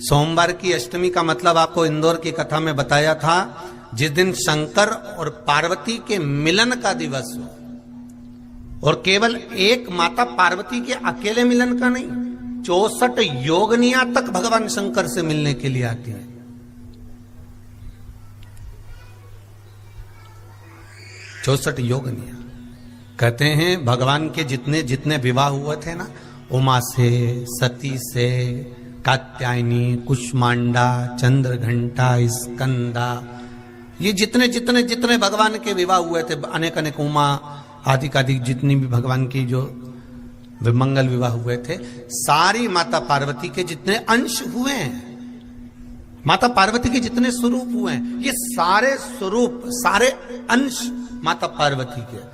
सोमवार की अष्टमी का मतलब आपको इंदौर की कथा में बताया था, जिस दिन शंकर और पार्वती के मिलन का दिवस हो, और केवल एक माता पार्वती के अकेले मिलन का नहीं, 64 योगनियां तक भगवान शंकर से मिलने के लिए आती हैं। 64 योगनियां। कहते हैं भगवान के जितने जितने विवाह हुए थे ना, उमा से, सती से, कात्यायनी, कुष्मांडा, चंद्रघंटा, स्कंदा, ये जितने जितने जितने भगवान के विवाह हुए थे, अनेक अनेक उमा आदि आदि जितनी भी भगवान की जो विमंगल विवाह हुए थे, सारी माता पार्वती के जितने अंश हुए हैं, माता पार्वती के जितने स्वरूप हुए हैं, ये सारे स्वरूप, सारे अंश माता पार्वती के।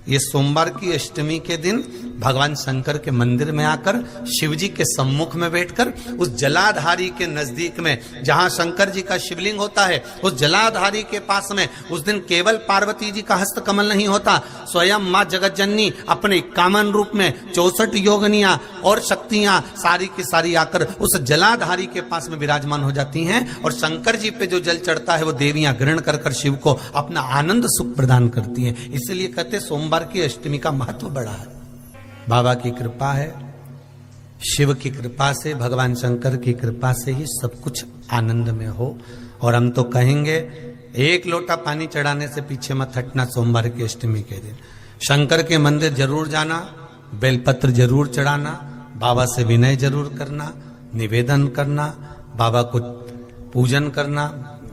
ये सोमवार की अष्टमी के दिन भगवान शंकर के मंदिर में आकर शिव जी के सम्मुख में बैठकर उस जलाधारी के नजदीक में, जहां शंकर जी का शिवलिंग होता है, उस जलाधारी के पास में उस दिन केवल पार्वती जी का हस्त कमल नहीं होता, स्वयं मां जगत जननी अपने कामन रूप में 64 योगनियां और शक्तियां सारी की सारी आकर उस जलाधारी के पास में विराजमान हो जाती हैं, और शंकर जी पे जो जल चढ़ता है वो देवियां ग्रहण कर कर शिव को अपना आनंद सुख प्रदान करती हैं। इसलिए कहते सोमवार की अष्टमी का महत्व बड़ा है। बाबा की कृपा है, शिव की कृपा से, भगवान शंकर की कृपा से ही सब कुछ आनंद में हो। और हम तो कहेंगे एक लोटा पानी चढ़ाने से पीछे मत हटना। सोमवार की अष्टमी के दिन शंकर के मंदिर जरूर जाना, बेलपत्र जरूर चढ़ाना, बाबा से विनय जरूर करना, निवेदन करना, बाबा को पूजन करना,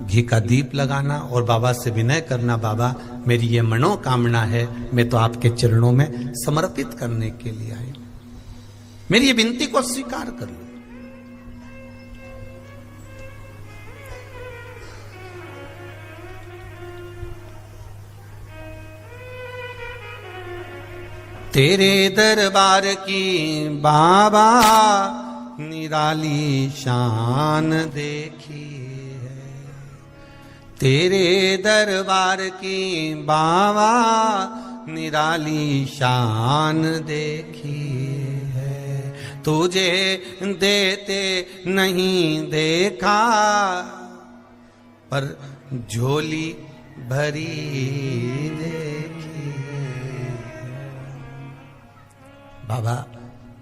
घी का दीप लगाना और बाबा से विनय करना, बाबा मेरी ये मनोकामना है, मैं तो आपके चरणों में समर्पित करने के लिए आई, मेरी ये विनती को स्वीकार कर लो। तेरे दरबार की बाबा निराली शान देखी, तेरे दरबार की बाबा निराली शान देखी है, तुझे देते नहीं देखा पर झोली भरी देखी। बाबा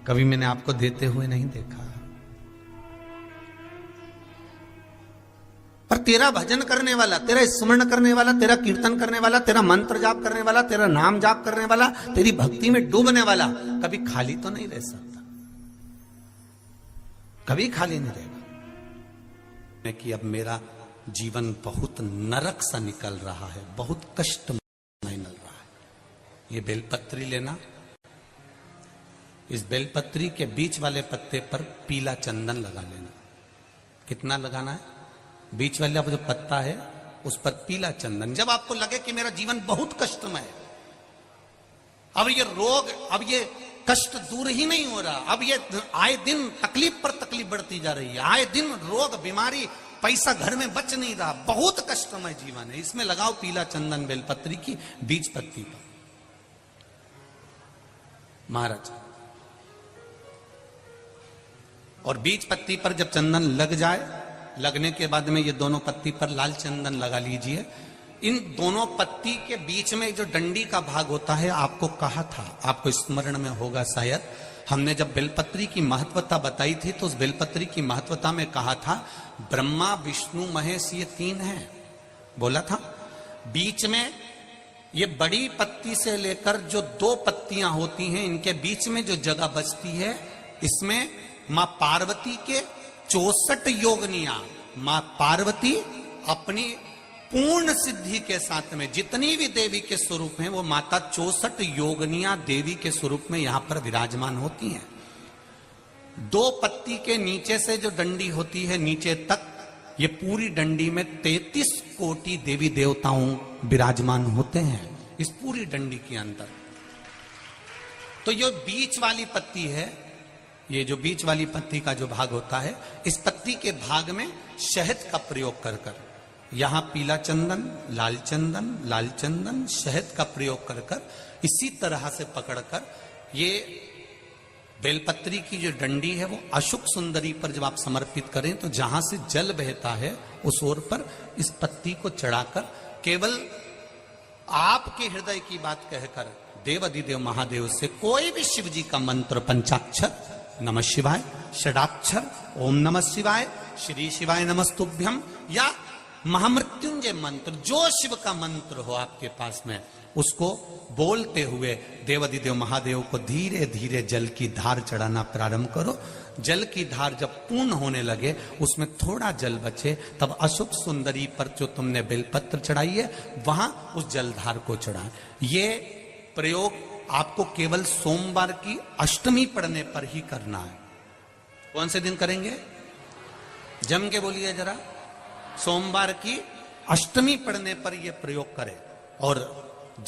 कभी मैंने आपको देते हुए नहीं देखा, पर तेरा भजन करने वाला, तेरा स्मरण करने वाला, तेरा कीर्तन करने वाला, तेरा मंत्र जाप करने वाला, तेरा नाम जाप करने वाला, तेरी भक्ति में डूबने वाला कभी खाली तो नहीं रह सकता, कभी खाली नहीं रहेगा। कि अब मेरा जीवन बहुत नरक सा निकल रहा है, बहुत कष्ट निकल रहा है। ये बेलपत्री लेना, इस बेलपत्री के बीच वाले पत्ते पर पीला चंदन लगा लेना। कितना लगाना है? बीच वाला जो पत्ता है उस पर पीला चंदन। जब आपको लगे कि मेरा जीवन बहुत कष्टमय है, अब ये रोग, अब ये कष्ट दूर ही नहीं हो रहा, अब ये आए दिन तकलीफ पर तकलीफ बढ़ती जा रही है, आए दिन रोग, बीमारी, पैसा घर में बच नहीं रहा, बहुत कष्टमय जीवन है, इसमें लगाओ पीला चंदन बेलपत्री की बीज पत्ती पर। महाराज, और बीज पत्ती पर जब चंदन लग जाए, लगने के बाद में ये दोनों पत्ती पर लाल चंदन लगा लीजिए। इन दोनों पत्ती के बीच में जो डंडी का भाग होता है, आपको कहा था, आपको स्मरण में होगा शायद, हमने जब बेलपत्री की महत्वता बताई थी तो उस बेलपत्री की महत्वता में कहा था ब्रह्मा विष्णु महेश ये तीन हैं, बोला था। बीच में ये बड़ी पत्ती से लेकर जो दो पत्तियां होती हैं, इनके बीच में जो जगह बचती है, इसमें मां पार्वती के 64 योगनियां, मां पार्वती अपनी पूर्ण सिद्धि के साथ में जितनी भी देवी के स्वरूप हैं, वो माता 64 योगनियां देवी के स्वरूप में यहां पर विराजमान होती हैं। दो पत्ती के नीचे से जो डंडी होती है नीचे तक, ये पूरी डंडी में 33 कोटि देवी देवताओं विराजमान होते हैं इस पूरी डंडी के अंदर। तो ये बीच वाली पत्ती है, ये जो बीच वाली पत्ती का जो भाग होता है, इस पत्ती के भाग में शहद का प्रयोग कर कर, यहां पीला चंदन, लाल चंदन, लाल चंदन, शहद का प्रयोग कर कर, इसी तरह से पकड़कर ये बेलपत्री की जो डंडी है वो अशुक सुंदरी पर जब आप समर्पित करें तो जहां से जल बहता है उस ओर पर इस पत्ती को चढ़ाकर केवल आपके हृदय की बात कहकर देवाधिदेव महादेव से कोई भी शिव जी का मंत्र, पंचाक्षर नमः शिवाय, षडाक्षर ओम नमः शिवाय, श्री शिवाय नमस्तुभ्यम या महामृत्युंजय मंत्र, जो शिव का मंत्र हो आपके पास में, उसको बोलते हुए देवाधिदेव महादेव को धीरे धीरे जल की धार चढ़ाना प्रारंभ करो। जल की धार जब पूर्ण होने लगे, उसमें थोड़ा जल बचे, तब अशुक सुंदरी पर जो तुमने बेलपत्र चढ़ाई है वहां उस जलधार को चढ़ाएं। ये प्रयोग आपको केवल सोमवार की अष्टमी पढ़ने पर ही करना है। कौन से दिन करेंगे? जम के बोलिए जरा। सोमवार की अष्टमी पढ़ने पर यह प्रयोग करें और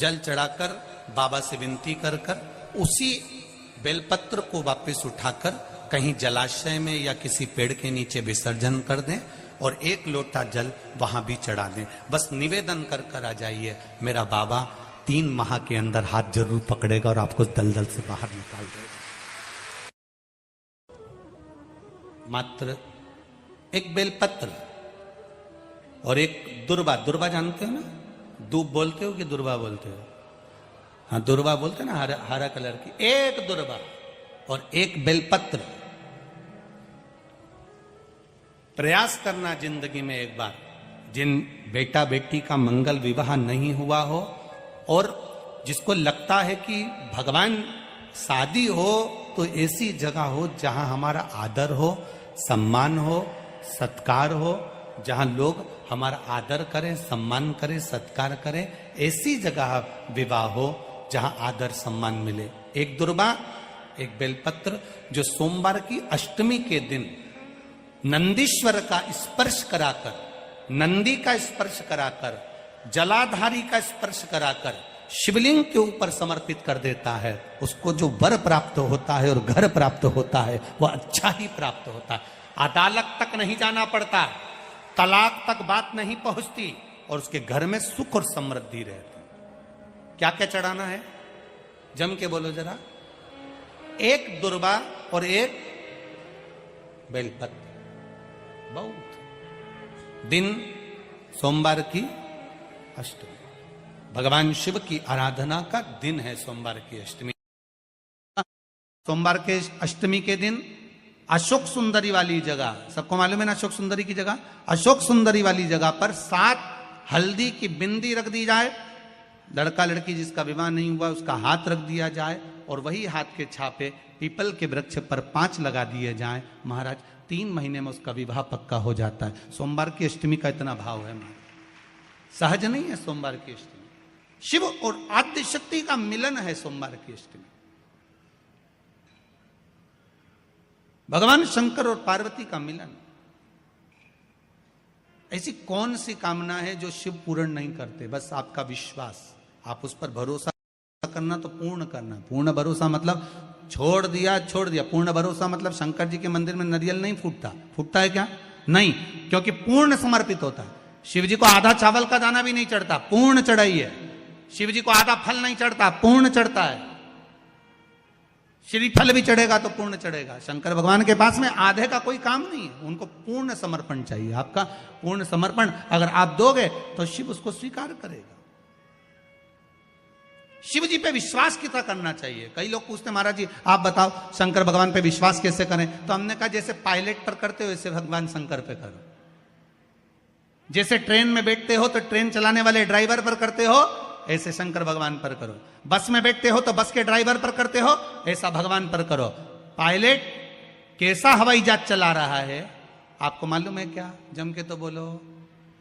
जल चढ़ाकर बाबा से विनती कर उसी बेलपत्र को वापस उठाकर कहीं जलाशय में या किसी पेड़ के नीचे विसर्जन कर दें और 1 लोटा जल वहां भी चढ़ा दें। बस निवेदन कर आ जाइए, मेरा बाबा 3 माह के अंदर हाथ जरूर पकड़ेगा और आपको दलदल से बाहर निकाल देगा। मात्र एक बेलपत्र और एक दुर्वा। दुर्वा जानते हो ना? दूब बोलते हो कि दुर्वा बोलते हो? हाँ, दुर्वा बोलते ना, हरा कलर की। एक दुर्वा और एक बेलपत्र। प्रयास करना जिंदगी में एक बार, जिन बेटा बेटी का मंगल विवाह नहीं हुआ हो और जिसको लगता है कि भगवान शादी हो तो ऐसी जगह हो जहां हमारा आदर हो, सम्मान हो, सत्कार हो, जहां लोग हमारा आदर करें, सम्मान करें, सत्कार करें, ऐसी जगह विवाह हो जहां आदर सम्मान मिले। एक दुर्वा, एक बेलपत्र, जो सोमवार की अष्टमी के दिन नंदीश्वर का स्पर्श कराकर, नंदी का स्पर्श कराकर, जलाधारी का स्पर्श कराकर शिवलिंग के ऊपर समर्पित कर देता है, उसको जो वर प्राप्त होता है और घर प्राप्त होता है वह अच्छा ही प्राप्त होता है। अदालत तक नहीं जाना पड़ता, तलाक तक बात नहीं पहुंचती और उसके घर में सुख और समृद्धि रहती। क्या क्या चढ़ाना है? जम के बोलो जरा। एक दुर्वा और एक बेलपत्र। बहुत दिन सोमवार की अष्टमी, भगवान शिव की आराधना का दिन है सोमवार की अष्टमी। सोमवार के अष्टमी के दिन अशोक सुंदरी वाली जगह, सबको मालूम है ना अशोक सुंदरी की जगह? अशोक सुंदरी वाली जगह पर 7 हल्दी की बिंदी रख दी जाए। लड़का लड़की जिसका विवाह नहीं हुआ उसका हाथ रख दिया जाए और वही हाथ के छापे पीपल के वृक्ष पर 5 लगा दिए जाएं। महाराज 3 महीने में उसका विवाह पक्का हो जाता है। सोमवार की अष्टमी का इतना भाव है महाराज, सहज नहीं है सोमवार की अष्टमी। शिव और आद्य शक्ति का मिलन है सोमवार की अष्टमी। भगवान शंकर और पार्वती का मिलन। ऐसी कौन सी कामना है जो शिव पूर्ण नहीं करते? बस आपका विश्वास, आप उस पर भरोसा करना तो पूर्ण करना। पूर्ण भरोसा मतलब छोड़ दिया। पूर्ण भरोसा मतलब शंकर जी के मंदिर में नारियल नहीं फूटता है क्या? नहीं, क्योंकि पूर्ण समर्पित होता है। शिव जी को आधा चावल का दाना भी नहीं चढ़ता, पूर्ण चढ़ाई है। शिव जी को आधा फल नहीं चढ़ता, पूर्ण चढ़ता है। श्रीफल भी चढ़ेगा तो पूर्ण चढ़ेगा। शंकर भगवान के पास में आधे का कोई काम नहीं है, उनको पूर्ण समर्पण चाहिए। आपका पूर्ण समर्पण अगर आप दोगे तो शिव उसको स्वीकार करेगा। शिव जी पे विश्वास कितना करना चाहिए? कई लोग पूछते महाराज जी आप बताओ शंकर भगवान पे विश्वास कैसे करें? तो हमने कहा जैसे पायलट पर करते हो वैसे भगवान शंकर पे करो। जैसे ट्रेन में बैठते हो तो ट्रेन चलाने वाले ड्राइवर पर करते हो, ऐसे शंकर भगवान पर करो। बस में बैठते हो तो बस के ड्राइवर पर करते हो, ऐसा भगवान पर करो। पायलट कैसा हवाई जहाज चला रहा है आपको मालूम है क्या? जम के तो बोलो,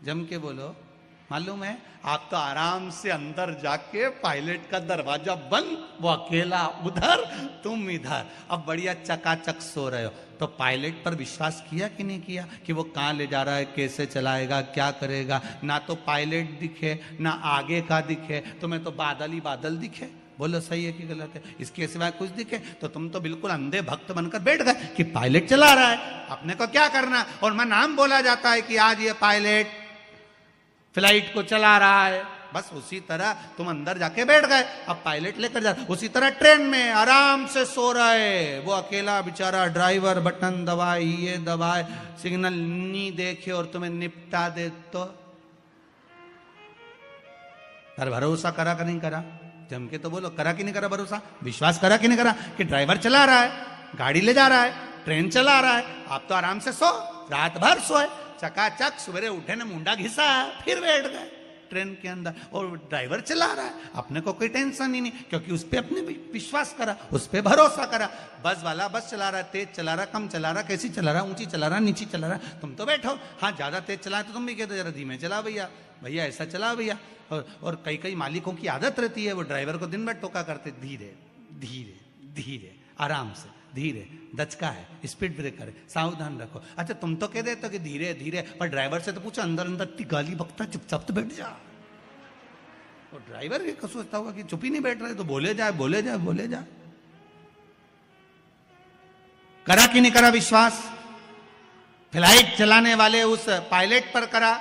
जम के बोलो। मालूम है? आप तो आराम से अंदर जाके पायलट का दरवाजा बंद, वो अकेला उधर, तुम इधर, अब बढ़िया चकाचक सो रहे हो। तो पायलट पर विश्वास किया कि नहीं किया कि वो कहाँ ले जा रहा है, कैसे चलाएगा, क्या करेगा? ना तो पायलट दिखे ना आगे का दिखे, तुम्हें तो बादल ही बादल दिखे। बोलो सही है कि गलत है? इसके सिवाय कुछ दिखे तो तुम तो बिल्कुल अंधे भक्त बनकर बैठ गए कि पायलट चला रहा है, अपने को क्या करना। और मैं नाम बोला जाता है कि आज ये पायलट फ्लाइट को चला रहा है, बस उसी तरह तुम अंदर जाके बैठ गए, अब पायलट लेकर जा, उसी तरह ट्रेन में आराम से सो रहे, वो अकेला बेचारा ड्राइवर बटन दबाए, ये दबाए, सिग्नल नहीं देखे और तुम्हें निपटा दे तो पर भरोसा करा कि नहीं करा? जम के तो बोलो, करा कि नहीं करा भरोसा? विश्वास करा कि नहीं करा कि ड्राइवर चला रहा है, गाड़ी ले जा रहा है, ट्रेन चला रहा है, आप तो आराम से सो, रात भर सोए, चकाचक सवेरे उठे ने मुंडा घिसा, फिर बैठ गए ट्रेन के अंदर और ड्राइवर चला रहा है, अपने को कोई टेंशन ही नहीं, क्योंकि उस पर अपने विश्वास करा, उस पर भरोसा करा। बस वाला बस चला रहा है, तेज चला रहा, कम चला रहा, कैसी चला रहा, ऊंची चला रहा, नीची चला रहा, तुम तो बैठो। हाँ ज्यादा तेज चला तो तुम भी कहते जरा धीमे चला भैया, भैया ऐसा चला भैया। और कई कई मालिकों की आदत रहती है, वो ड्राइवर को दिन भर टोका करते, धीरे धीरे धीरे, आराम से, धीरे, दचका है, स्पीड ब्रेकर है, सावधान रखो। अच्छा तुम तो कह देते हो कि धीरे धीरे, पर ड्राइवर से तो पूछो, अंदर अंदर गाली बकता, चुपचाप तो बैठ जा। और ड्राइवर भी सोचता होगा कि चुप ही नहीं बैठ रहे, तो बोले जाए बोले जाए बोले जाए। करा कि नहीं करा विश्वास? फ्लाइट चलाने वाले उस पायलट पर करा,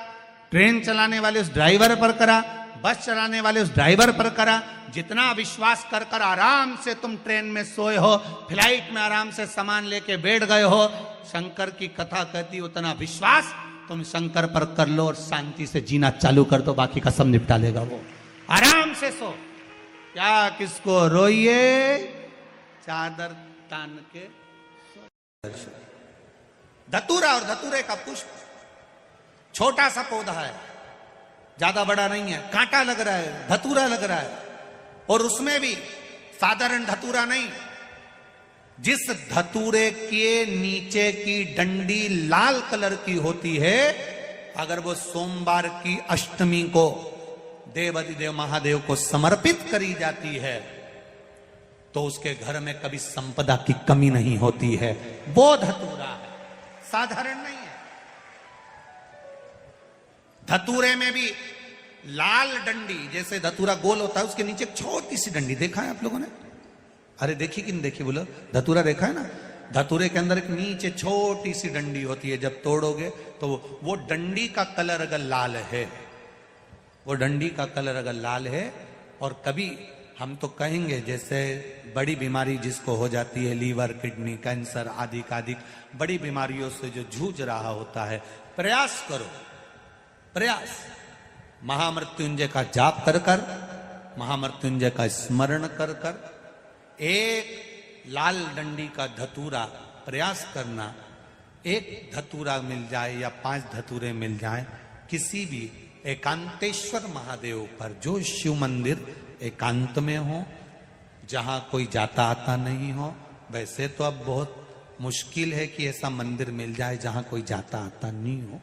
ट्रेन चलाने वाले उस ड्राइवर पर करा, बस चलाने वाले उस ड्राइवर पर करा। जितना विश्वास कर कर आराम से तुम ट्रेन में सोए हो, फ्लाइट में आराम से सामान लेके बैठ गए हो, शंकर की कथा कहती उतना विश्वास तुम शंकर पर कर लो और शांति से जीना चालू कर दो, बाकी का सब निपटा लेगा वो। आराम से सो, क्या किसको रोइए, चादर तान के। धतूरा और धतूरे का पुष्प छोटा सा पौधा है, ज्यादा बड़ा नहीं है, कांटा लग रहा है, धतूरा लग रहा है, और उसमें भी साधारण धतूरा नहीं, जिस धतूरे के नीचे की डंडी लाल कलर की होती है, अगर वो सोमवार की अष्टमी को देवाधिदेव महादेव को समर्पित करी जाती है तो उसके घर में कभी संपदा की कमी नहीं होती है। वो धतूरा है, साधारण नहीं है। धतूरे में भी लाल डंडी, जैसे धतूरा गोल होता है उसके नीचे एक छोटी सी डंडी, देखा है आप लोगों ने? अरे देखी कि नहीं देखी बोलो? धतूरा देखा है ना? धतूरे के अंदर एक नीचे छोटी सी डंडी होती है, जब तोड़ोगे तो वो डंडी का कलर अगर लाल है, वो डंडी का कलर अगर लाल है, और कभी हम तो कहेंगे जैसे बड़ी बीमारी जिसको हो जाती है, लीवर, किडनी, कैंसर आदि आदि बड़ी बीमारियों से जो जूझ रहा होता है, प्रयास करो, प्रयास, महामृत्युंजय का जाप कर कर, महामृत्युंजय का स्मरण कर कर, एक लाल डंडी का धतूरा प्रयास करना, एक धतूरा मिल जाए या 5 धतूरे मिल जाए किसी भी एकांतेश्वर महादेव पर, जो शिव मंदिर एकांत में हो, जहां कोई जाता आता नहीं हो। वैसे तो अब बहुत मुश्किल है कि ऐसा मंदिर मिल जाए जहां कोई जाता आता नहीं हो,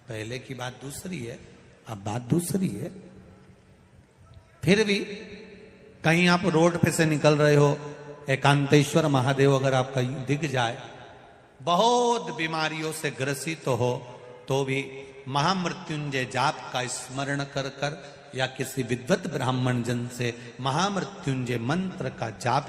पहले की बात दूसरी है, अब बात दूसरी है। फिर भी कहीं आप रोड पे से निकल रहे हो, एकांतेश्वर महादेव अगर आपका दिख जाए, बहुत बीमारियों से ग्रसित हो, तो भी महामृत्युंजय जाप का स्मरण कर कर या किसी विद्वत ब्राह्मण जन से महामृत्युंजय मंत्र का जाप